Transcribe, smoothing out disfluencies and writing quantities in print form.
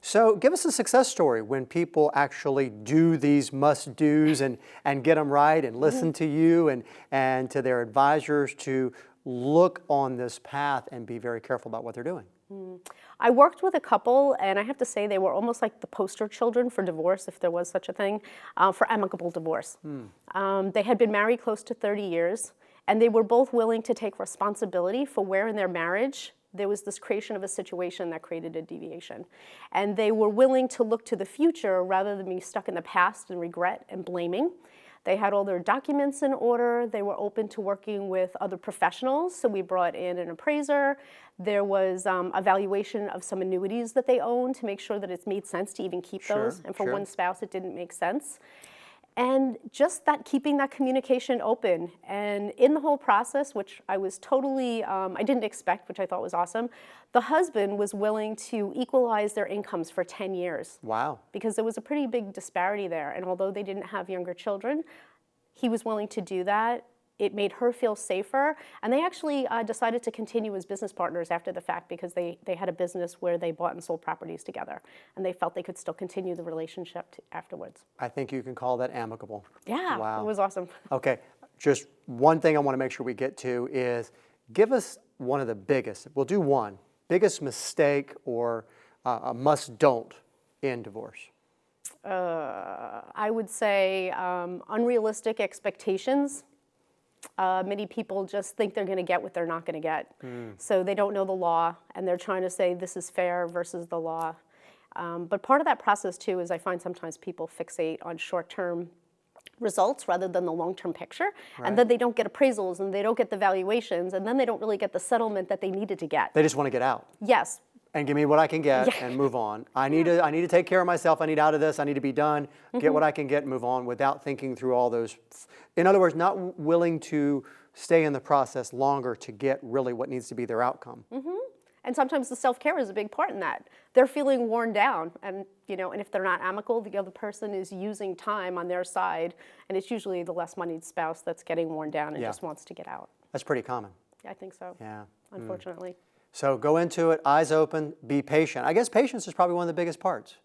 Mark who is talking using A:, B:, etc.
A: So give us a success story when people actually do these must-dos and get them right and listen to you and to their advisors to look on this path and be very careful about what they're doing.
B: I worked with a couple, and I have to say they were almost like the poster children for divorce, if there was such a thing, for amicable divorce. They had been married close to 30 years, and they were both willing to take responsibility for where in their marriage there was this creation of a situation that created a deviation. And they were willing to look to the future rather than being stuck in the past and regret and blaming. They had all their documents in order. They were open to working with other professionals, so we brought in an appraiser. There was a valuation of some annuities that they owned to make sure that it made sense to even keep those. And for one spouse, it didn't make sense. And just that keeping that communication open. And in the whole process, which I was totally, I didn't expect, which I thought was awesome, the husband was willing to equalize their incomes for 10 years.
A: Wow.
B: Because there was a pretty big disparity there. And although they didn't have younger children, he was willing to do that. It made her feel safer. And they actually decided to continue as business partners after the fact because they had a business where they bought and sold properties together. And they felt they could still continue the relationship afterwards.
A: I think you can call that amicable.
B: Yeah,
A: wow.
B: It was awesome.
A: Okay, just one thing I want to make sure we get to is give us one of the biggest, we'll do one, biggest mistake or a must-don't in divorce.
B: I would say unrealistic expectations. Many people just think they're going to get what they're not going to get. So they don't know the law, and they're trying to say this is fair versus the law. But part of that process, too, is I find sometimes people fixate on short-term results rather than the long-term picture, and then they don't get appraisals, and they don't get the valuations, and then they don't really get the settlement that they needed to get.
A: They just want to get out.
B: Yes.
A: And give me what I can get and move on. I need to take care of myself. I need out of this. I need to be done. Get what I can get and move on without thinking through all those. In other words, not willing to stay in the process longer to get really what needs to be their outcome.
B: And sometimes the self-care is a big part in that. They're feeling worn down, and and if they're not amicable, the other person is using time on their side, and it's usually the less moneyed spouse that's getting worn down and just wants to get out.
A: That's pretty common.
B: I think so.
A: Yeah.
B: Unfortunately.
A: So go into it, eyes open, be patient. I guess patience is probably one of the biggest parts.